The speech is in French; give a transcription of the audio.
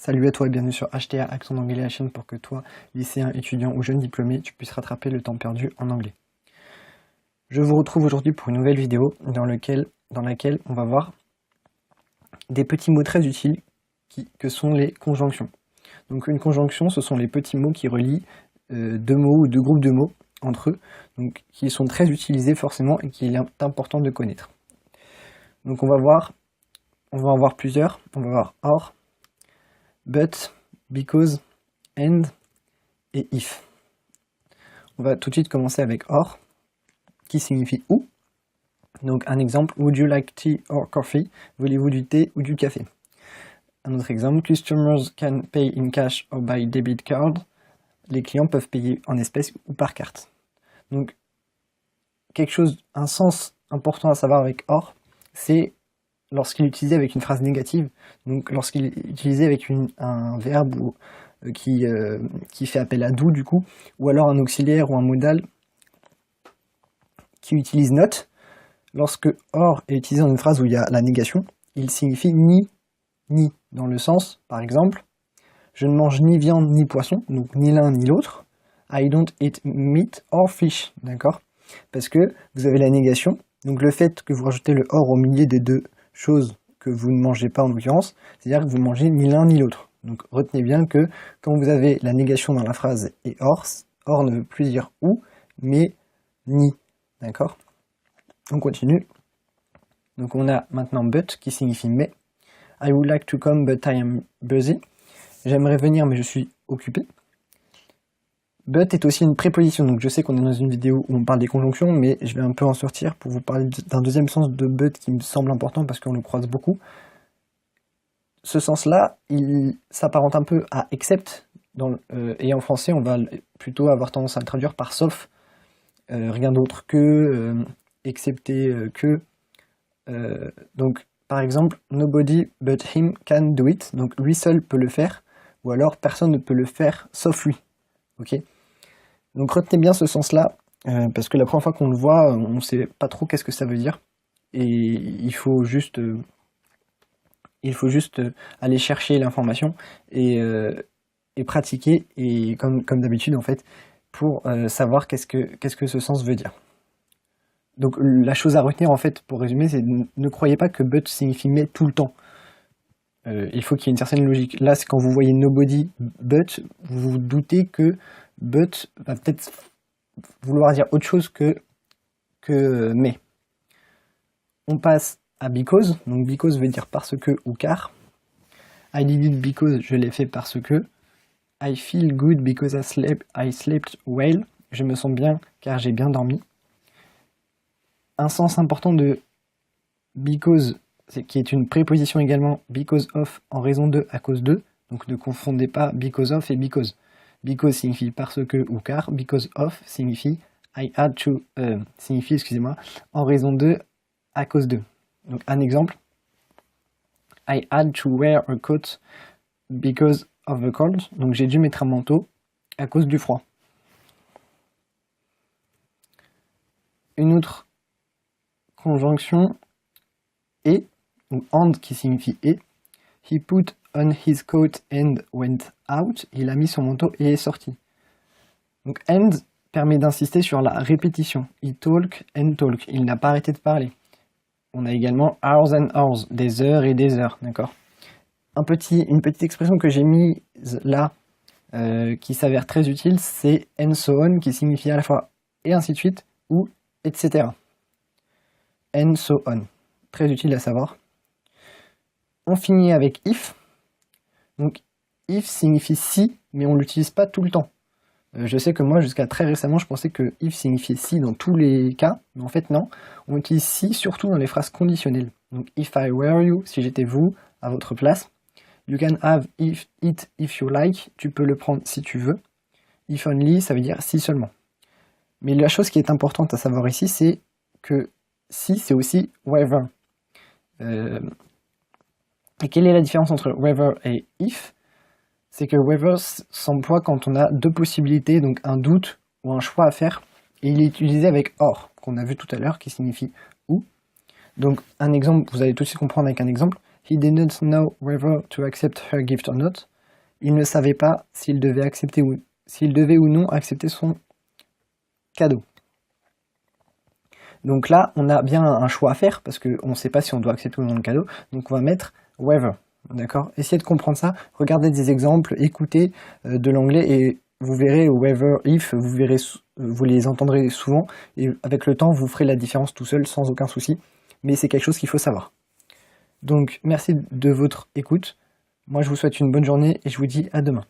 Salut à toi et bienvenue sur HTA Accent d'anglais, la chaîne pour que toi, lycéen, étudiant ou jeune diplômé, tu puisses rattraper le temps perdu en anglais. Je vous retrouve aujourd'hui pour une nouvelle vidéo dans laquelle on va voir des petits mots très utiles que sont les conjonctions. Donc une conjonction, ce sont les petits mots qui relient deux mots ou deux groupes de mots entre eux, donc qui sont très utilisés forcément et qu'il est important de connaître. Donc on va en voir plusieurs. On va voir or, but, because, and et if. On va tout de suite commencer avec or, qui signifie ou. Donc un exemple, would you like tea or coffee? Voulez-vous du thé ou du café? Un autre exemple, customers can pay in cash or by debit card. Les clients peuvent payer en espèces ou par carte. Donc un sens important à savoir avec or, c'est lorsqu'il est utilisé avec une phrase négative, donc lorsqu'il est utilisé avec un verbe qui fait appel à do du coup, ou alors un auxiliaire ou un modal qui utilise not. Lorsque or est utilisé dans une phrase où il y a la négation, il signifie ni, dans le sens, par exemple, je ne mange ni viande ni poisson, donc ni l'un ni l'autre. I don't eat meat or fish, d'accord? Parce que vous avez la négation, donc le fait que vous rajoutez le or au milieu des deux choses que vous ne mangez pas en l'occurrence, c'est-à-dire que vous mangez ni l'un ni l'autre. Donc retenez bien que quand vous avez la négation dans la phrase et or ne veut plus dire ou, mais ni, d'accord? On continue. Donc on a maintenant but qui signifie mais. I would like to come but I am busy. J'aimerais venir mais je suis occupé. But est aussi une préposition, donc je sais qu'on est dans une vidéo où on parle des conjonctions, mais je vais un peu en sortir pour vous parler d'un deuxième sens de but qui me semble important parce qu'on le croise beaucoup. Ce sens-là, il s'apparente un peu à except, et en français on va plutôt avoir tendance à le traduire par sauf, rien d'autre que, excepté que. Donc par exemple, nobody but him can do it, donc lui seul peut le faire, ou alors personne ne peut le faire sauf lui. Ok. Donc retenez bien ce sens-là, parce que la première fois qu'on le voit, on ne sait pas trop qu'est-ce que ça veut dire, et il faut juste aller chercher l'information et pratiquer, et comme d'habitude en fait, pour savoir qu'est-ce que ce sens veut dire. Donc la chose à retenir en fait, pour résumer, c'est ne croyez pas que but signifie mais tout le temps. Il faut qu'il y ait une certaine logique. Là, c'est quand vous voyez nobody but, vous vous doutez que but va peut-être vouloir dire autre chose que mais. On passe à because. Donc because veut dire parce que ou car. I did it because, je l'ai fait parce que. I feel good because I slept well. Je me sens bien car j'ai bien dormi. Un sens important de because, qui est une préposition également, because of, en raison de, à cause de. Donc ne confondez pas because of et because. Because signifie parce que ou car, because of signifie en raison de, à cause de. Donc un exemple, I had to wear a coat because of the cold. Donc j'ai dû mettre un manteau à cause du froid. Une autre conjonction et, ou and qui signifie et. He put on his coat and went out. Il a mis son manteau et est sorti. Donc and permet d'insister sur la répétition. He talk and talk. Il n'a pas arrêté de parler. On a également hours and hours, des heures et des heures, d'accord? Une petite expression que j'ai mise là, qui s'avère très utile, c'est and so on, qui signifie à la fois et ainsi de suite, ou etc. And so on. Très utile à savoir. On finit avec if. Donc if signifie si, mais on ne l'utilise pas tout le temps. Je sais que moi, jusqu'à très récemment, je pensais que if signifiait si dans tous les cas, mais en fait non. On utilise si surtout dans les phrases conditionnelles. Donc if I were you, si j'étais vous, à votre place. You can have it if you like, tu peux le prendre si tu veux. If only, ça veut dire si seulement. Mais la chose qui est importante à savoir ici, c'est que si, c'est aussi whether. Et quelle est la différence entre whether et if? C'est que whether s'emploie quand on a deux possibilités, donc un doute ou un choix à faire, et il est utilisé avec or, qu'on a vu tout à l'heure, qui signifie ou. Donc un exemple, vous allez tout de suite comprendre avec un exemple. He didn't know whether to accept her gift or not. Il ne savait pas s'il devait ou non accepter son cadeau. Donc là, on a bien un choix à faire, parce qu'on ne sait pas si on doit accepter ou non le cadeau, donc on va mettre whether, d'accord? Essayez de comprendre ça, regardez des exemples, écoutez de l'anglais, et vous verrez whether, if, vous les entendrez souvent, et avec le temps, vous ferez la différence tout seul, sans aucun souci, mais c'est quelque chose qu'il faut savoir. Donc, merci de votre écoute, moi je vous souhaite une bonne journée, et je vous dis à demain.